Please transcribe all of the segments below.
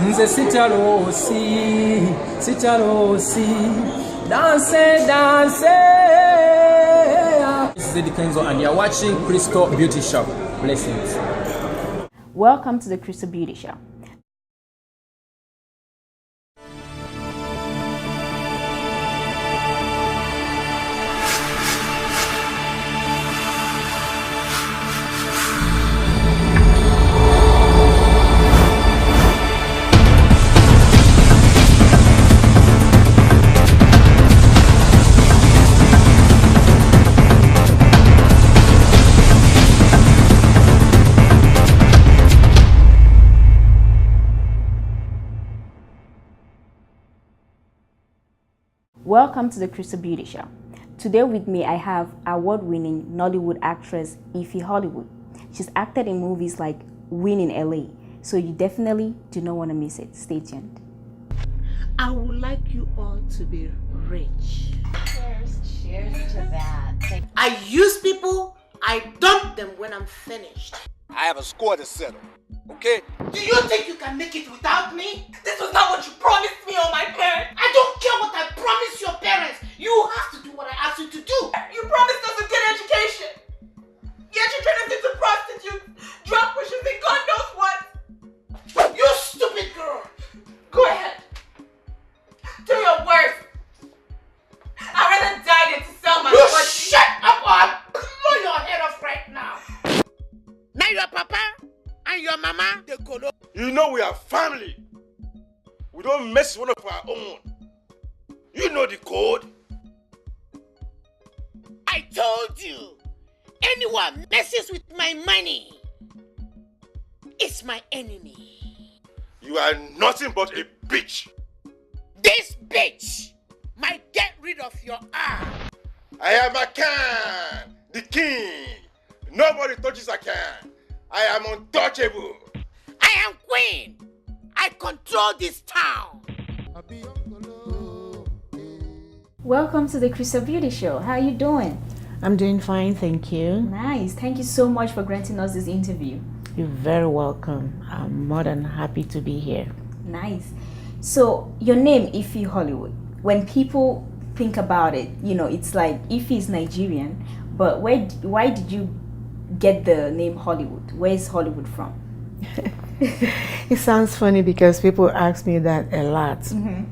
Nze sichalosi, dance, dance. This is Eddie Kenzo and you're watching Crystal Beauty Shop. Blessings. Welcome to the Crystal Beauty Shop. Welcome to the Crystal Beauty Shop. Today with me I have award-winning Nollywood actress Ify Hollywoood. She's acted in movies like Win in LA, so you definitely do not want to miss it. Stay tuned. I would like you all to be rich. Cheers to that. I use people, I dump them when I'm finished. I have a score to settle, okay? Do you think you can make it without me? This was not what you promised me or my parents. I don't care what I promised your parents. You have to do what I asked you to do. You promised us a good education. Yet you turned us into prostitutes, drug pushers, and God knows what. You stupid girl. Go ahead. Do your worst. I'd rather die than to sell my body. Shut up or I'll blow your head off right now. Now your papa and your mama, they go no. You know we are family. We don't mess with one of our own. You know the code. I told you, anyone messes with my money is my enemy. You are nothing but a bitch. This bitch might get rid of your arm. I am a can, the king. Nobody touches a can. I am untouchable. I am queen. I control this town. Welcome to the Crystal Beauty Show. How are you doing? I'm doing fine, thank you. Nice. Thank you so much for granting us this interview. You're very welcome. I'm more than happy to be here. Nice. So your name, Ify Hollywoood. When people think about it, you know, it's like Ify is Nigerian, but why did you get the name Hollywood? Where is Hollywood from? It sounds funny because people ask me that a lot. Mm-hmm.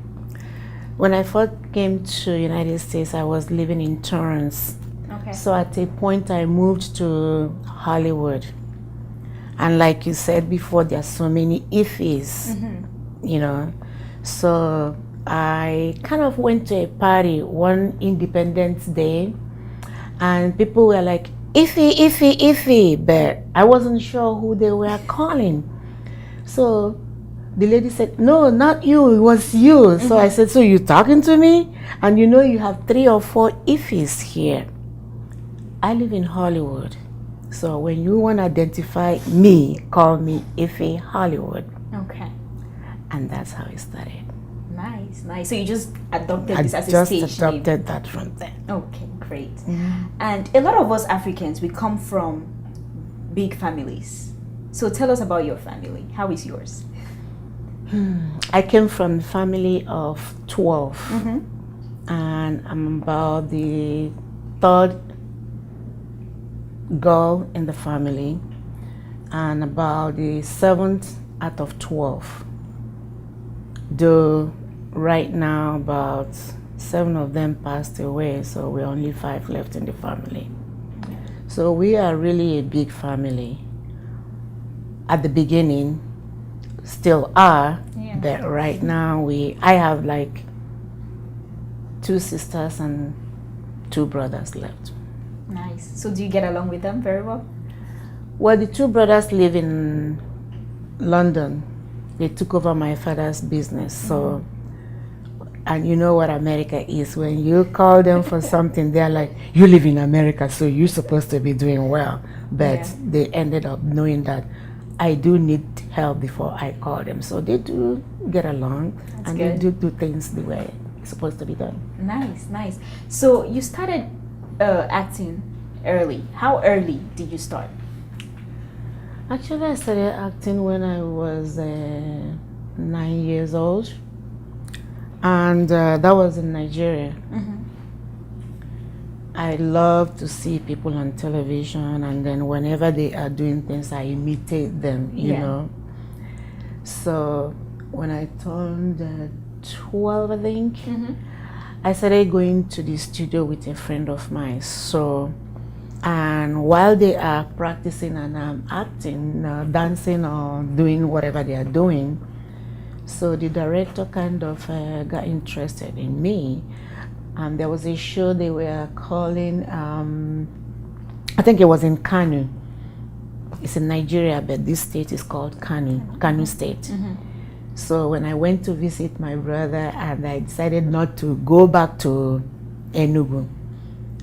When I first came to United States, I was living in Torrance. Okay. So at a point I moved to Hollywood. And like you said before, there are so many Ifys, you know. So I kind of went to a party one Independence Day and people were like, Ify, but I wasn't sure who they were calling. So the lady said, no, not you, it was you. So I said, so you talking to me? And you know you have 3 or 4 Ifys here. I live in Hollywood. So when you want to identify me, call me Ify Hollywoood. Okay. And that's how it started. Nice. So you just adopted I this as a just stage adopted name. that from there. Okay, great. And a lot of us Africans, we come from big families. So tell us about your family. How is yours? I came from a family of 12. And I'm about the 3rd girl in the family and about the 7th out of 12. Though right now about 7 of them passed away, so we're only 5 left in the family. So we are really a big family. At the beginning, still are, but right now I have like 2 sisters and 2 brothers left. Nice. So do you get along with them very well? Well, the 2 brothers live in London. They took over my father's business, so, and you know what America is. When you call them for something, they're like, you live in America, so you're supposed to be doing well. But they ended up knowing that I do need help before I call them. So they do get along. That's and good. They do things the way it's supposed to be done. Nice. So you started acting early. How early did you start? Actually, I started acting when I was 9 9 years old. And that was in Nigeria. I love to see people on television, and then whenever they are doing things, I imitate them, you know. So when I turned 12, I think, I started going to the studio with a friend of mine. So, and while they are practicing and I'm acting, dancing or doing whatever they are doing, so the director kind of got interested in me. There was a show they were calling, I think it was in Kano. It's in Nigeria, but this state is called Kano State. So when I went to visit my brother, and I decided not to go back to Enugu,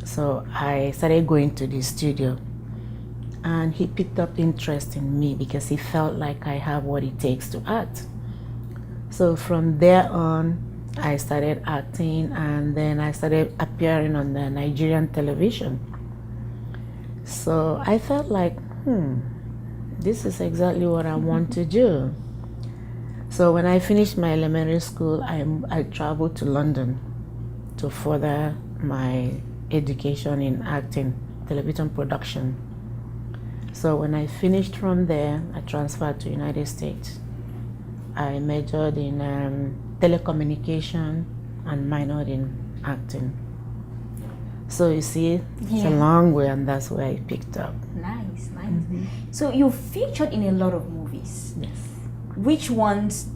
so I started going to the studio. And he picked up interest in me because he felt like I have what it takes to act. So from there on, I started acting, and then I started appearing on the Nigerian television. So I felt like, this is exactly what I want to do. So when I finished my elementary school, I traveled to London to further my education in acting, television production. So when I finished from there, I transferred to United States. I majored in telecommunication and minored in acting. So you see, it's a long way, and that's where I picked up. Nice. So you featured in a lot of movies. Yes. Which ones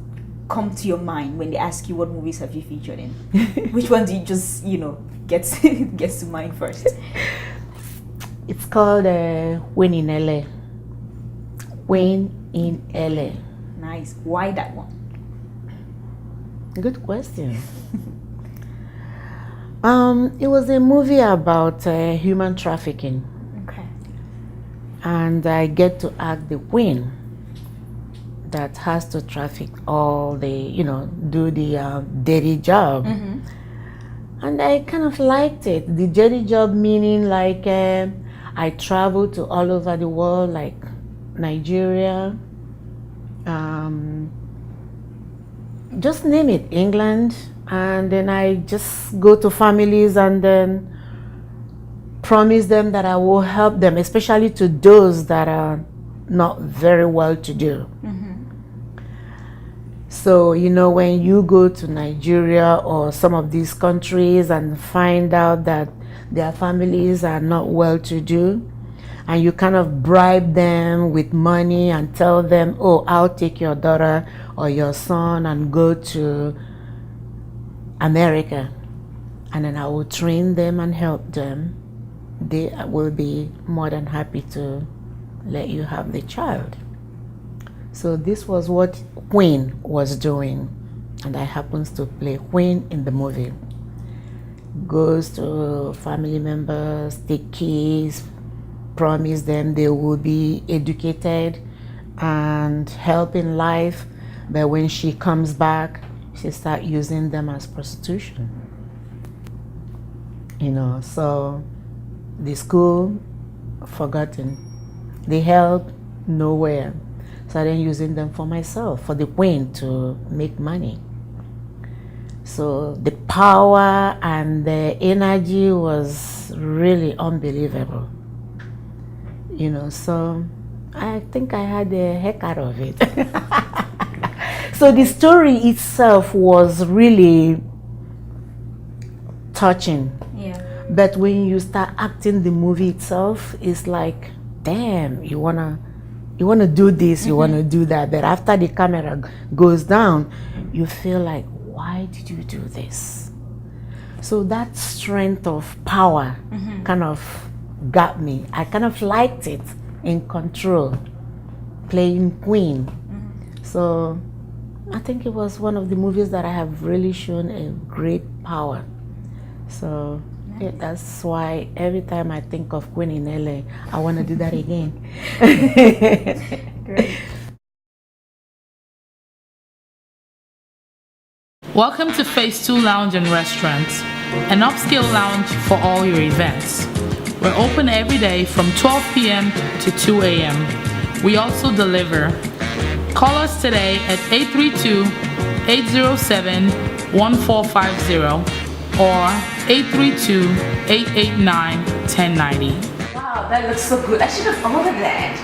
come to your mind when they ask you what movies have you featured in? Which one do you just, gets to mind first? It's called When in LA. When in LA. Nice. Why that one? Good question. It was a movie about human trafficking. Okay. And I get to act the queen that has to traffic all the, do the dirty job. And I kind of liked it. The dirty job meaning like I traveled to all over the world, like Nigeria, just name it, England, and then I just go to families and then promise them that I will help them, especially to those that are not very well to do. So, when you go to Nigeria or some of these countries and find out that their families are not well to do, and you kind of bribe them with money and tell them, oh, I'll take your daughter or your son and go to America, and then I will train them and help them, they will be more than happy to let you have the child. So this was what Queen was doing, and I happens to play Queen in the movie. Goes to family members, take kids, promise them they will be educated and help in life, but when she comes back, she start using them as prostitution. So the school, forgotten. The help, nowhere. So I then using them for myself, for the queen to make money. So the power and the energy was really unbelievable. So I think I had the heck out of it. So the story itself was really touching. Yeah. But when you start acting the movie itself, it's like, damn, you wanna do this, you wanna do that. But after the camera goes down, you feel like, why did you do this? So that strength of power kind of got me. I kind of liked it, in control, playing queen. So I think it was one of the movies that I have really shown a great power. So yeah, that's why every time I think of Queen in LA, I want to do that again. Great. Welcome to Phase 2 Lounge and Restaurant, an upscale lounge for all your events. We're open every day from 12 p.m. to 2 a.m. We also deliver. Call us today at 807-1450 or 832-889-1090. Wow, that looks so good. I should have ordered that.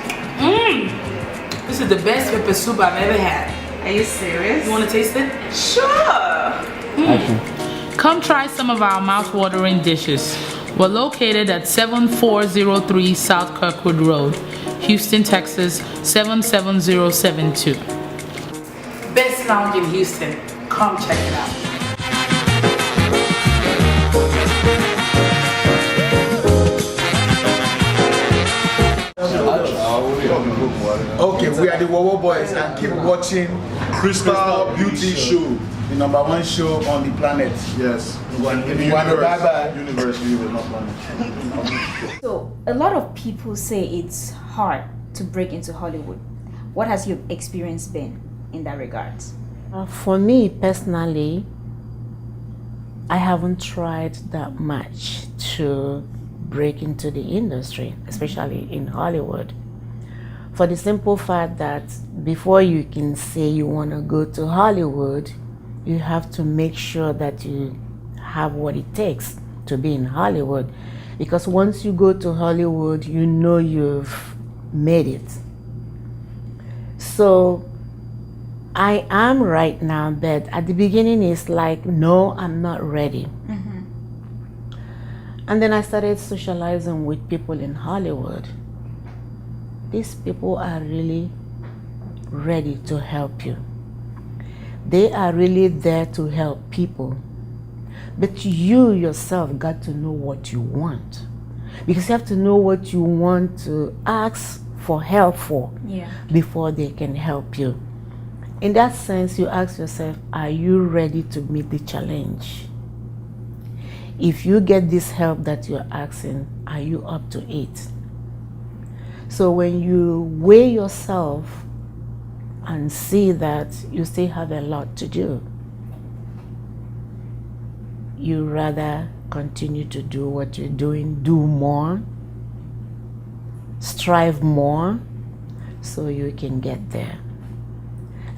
This is the best pepper soup I've ever had. Are you serious? You want to taste it? Sure. Come try some of our mouth-watering dishes. We're located at 7403 South Kirkwood Road, Houston, Texas 77072. Best lounge in Houston. Come check it out. Okay, we are the Wowo Boys and keep watching Crystal Beauty Show, the #1 show on the planet. Yes. Bye-bye. Universe, not planet. So a lot of people say it's hard to break into Hollywood. What has your experience been in that regard? For me personally, I haven't tried that much to break into the industry, especially in Hollywood. For the simple fact that before you can say you want to go to Hollywood, you have to make sure that you have what it takes to be in Hollywood. Because once you go to Hollywood, you know you've made it. So I am right now, but at the beginning it's like, no, I'm not ready. And then I started socializing with people in Hollywood. These people are really ready to help you. They are really there to help people. But you yourself got to know what you want. Because you have to know what you want to ask for help for before they can help you. In that sense, you ask yourself, are you ready to meet the challenge? If you get this help that you're asking, are you up to it? So when you weigh yourself and see that you still have a lot to do, you rather continue to do what you're doing, do more, strive more, so you can get there.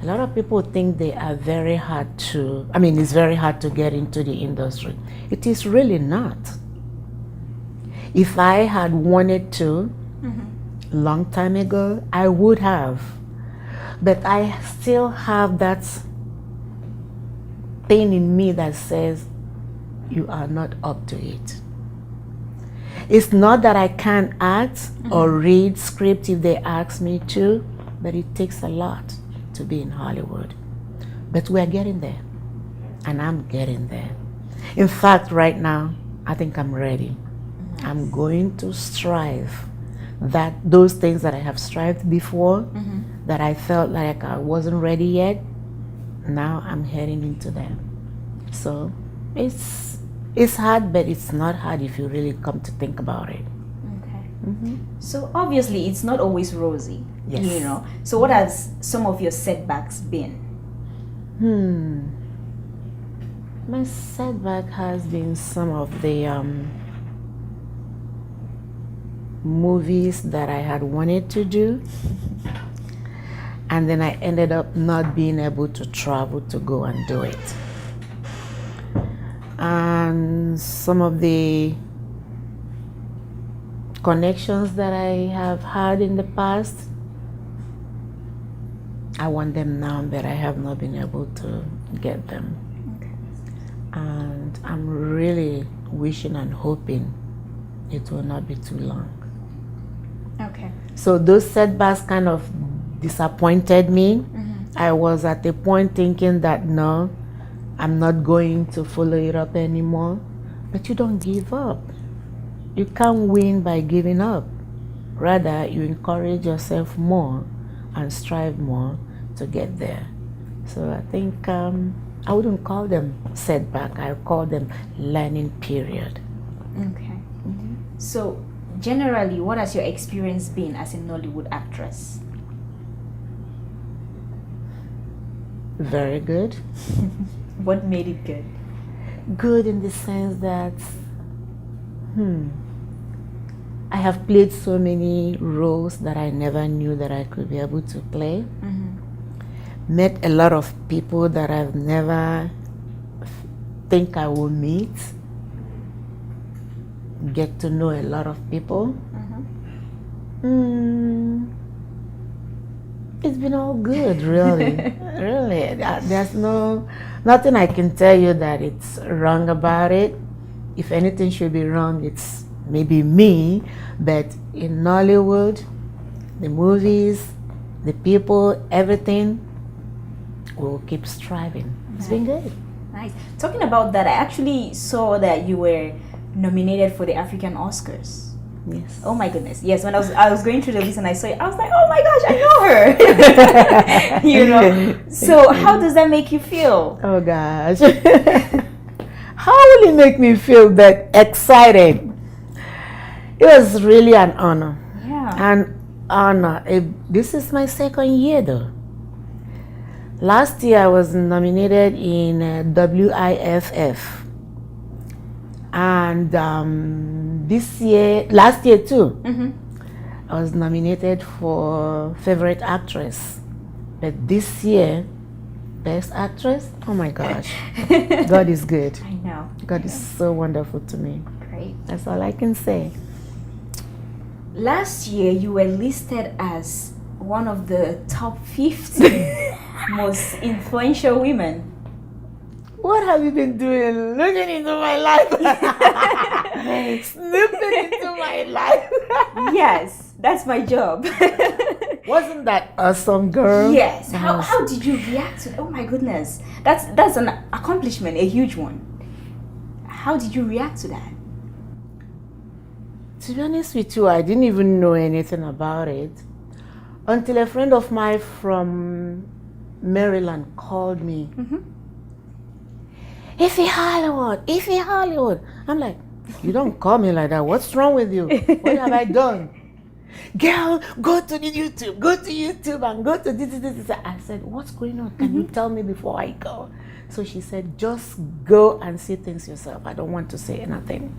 A lot of people think they are very hard to, it's very hard to get into the industry. It is really not. If I had wanted to, long time ago, I would have. But I still have that thing in me that says, you are not up to it. It's not that I can't act or read script if they ask me to, but it takes a lot to be in Hollywood. But we're getting there, and I'm getting there. In fact, right now, I think I'm ready. I'm going to strive that those things that I have strived before, that I felt like I wasn't ready yet, now I'm heading into them. So it's hard, but it's not hard if you really come to think about it. Okay. So obviously it's not always rosy, Yes. So what has some of your setbacks been? My setback has been some of the movies that I had wanted to do, and then I ended up not being able to travel to go and do it. And some of the connections that I have had in the past, I want them now, but I have not been able to get them. And I'm really wishing and hoping it will not be too long. Okay. So those setbacks kind of disappointed me. I was at the point thinking that no, I'm not going to follow it up anymore. But you don't give up. You can't win by giving up. Rather, you encourage yourself more and strive more to get there. So I think I wouldn't call them setback. I call them learning period. Okay. So generally, what has your experience been as a Nollywood actress? Very good. What made it good? Good in the sense that I have played so many roles that I never knew that I could be able to play. met a lot of people that I've never think I will meet. Get to know a lot of people. It's been all good, really. Really. There's nothing I can tell you that it's wrong about it. If anything should be wrong, it's maybe me. But in Nollywood, the movies, the people, everything, we'll keep striving. It's been good. Nice. Talking about that, I actually saw that you were nominated for the African Oscars. Yes. Oh my goodness. Yes, when I was going through the list and I saw it, I was like, oh my gosh, I know her. You know. So how does that make you feel? Oh gosh. How will it make me feel that excited? It was really an honor. Yeah. An honor. This is my second year though. Last year I was nominated in WIFF. And last year too, I was nominated for favorite actress. But this year, best actress, oh my gosh. God is good. I know. God is so wonderful to me. Great. That's all I can say. Last year, you were listed as one of the top 50 most influential women. What have you been doing? Looking into my life. Snooping into my life. Yes, that's my job. Wasn't that awesome, girl? Yes. How did you react to that? Oh my goodness. That's an accomplishment, a huge one. How did you react to that? To be honest with you, I didn't even know anything about it until a friend of mine from Maryland called me. Ify Hollywoood, Ify Hollywoood. I'm like, you don't call me like that. What's wrong with you? What have I done? Girl, go to YouTube and go to this. I said, what's going on? Can you tell me before I go? So she said, just go and see things yourself. I don't want to say anything.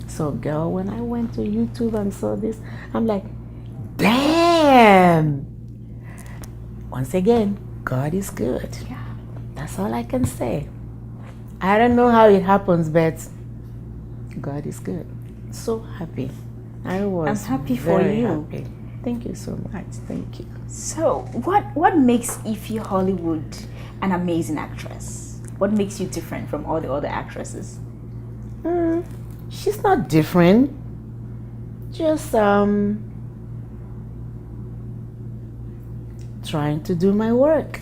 So girl, when I went to YouTube and saw this, I'm like, damn. Once again, God is good. Yeah. That's all I can say. I don't know how it happens, but God is good. So happy. I'm happy for you. Happy. Thank you so much. Thank you. So, what makes Ify Hollywoood an amazing actress? What makes you different from all the other actresses? She's not different. Just trying to do my work.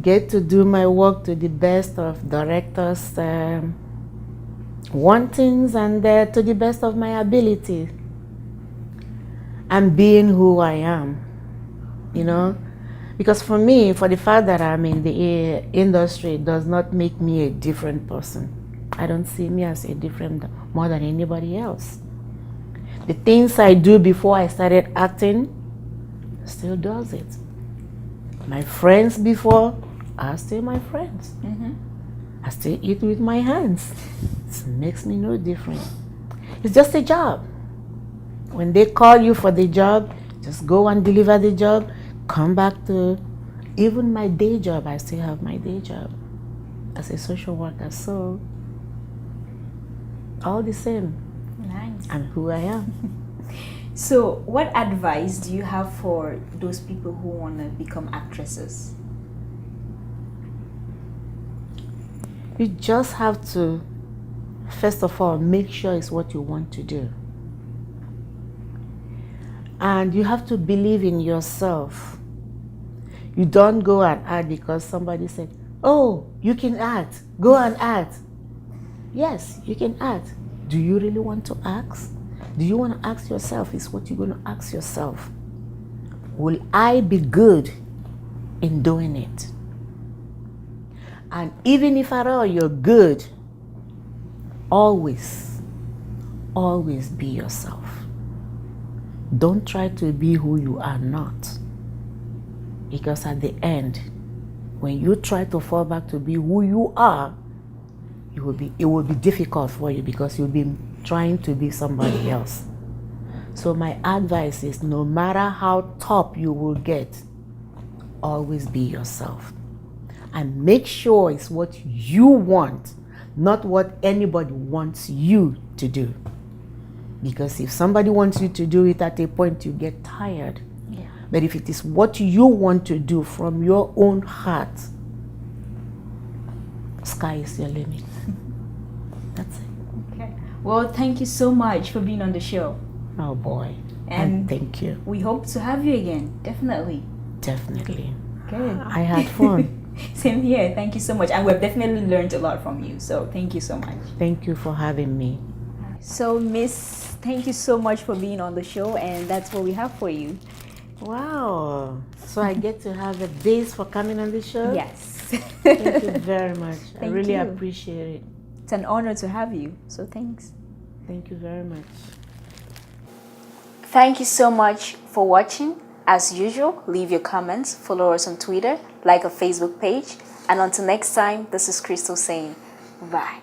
Get to do my work to the best of directors' wantings and to the best of my ability. And being who I am, you know? Because for me, for the fact that I'm in the industry does not make me a different person. I don't see me as a different more than anybody else. The things I do before I started acting still does it. My friends before are still my friends. I still eat with my hands. It makes me no different. It's just a job. When they call you for the job, just go and deliver the job, come back to even my day job. I still have my day job as a social worker. So all the same, Nice. I'm who I am. So, what advice do you have for those people who want to become actresses? You just have to, first of all, make sure it's what you want to do. And you have to believe in yourself. You don't go and act because somebody said, oh, you can act, go and act. Yes, you can act. Do you really want to act? Do you want to ask yourself, is what you're going to ask yourself? Will I be good in doing it? And even if at all you're good, always be yourself. Don't try to be who you are not. Because at the end, when you try to fall back to be who you are, it will be difficult for you because you'll be trying to be somebody else. So my advice is, no matter how top you will get, always be yourself. And make sure it's what you want, not what anybody wants you to do. Because if somebody wants you to do it, at a point you get tired. Yeah. But if it is what you want to do from your own heart, sky is your limit. That's it. Okay. Well, thank you so much for being on the show. Oh boy. And thank you. We hope to have you again. Definitely. Definitely. Good. I had fun. Same here. Thank you so much. And we've definitely learned a lot from you. So thank you so much. Thank you for having me. So, Miss, thank you so much for being on the show. And that's what we have for you. Wow. So I get to have a base for coming on the show? Yes. Thank you very much. I really you. appreciate it. It's an honor to have you. So thanks. Thank you very much. Thank you so much for watching. As usual, leave your comments, follow us on Twitter, like our Facebook page, and until next time, this is Crystal saying bye.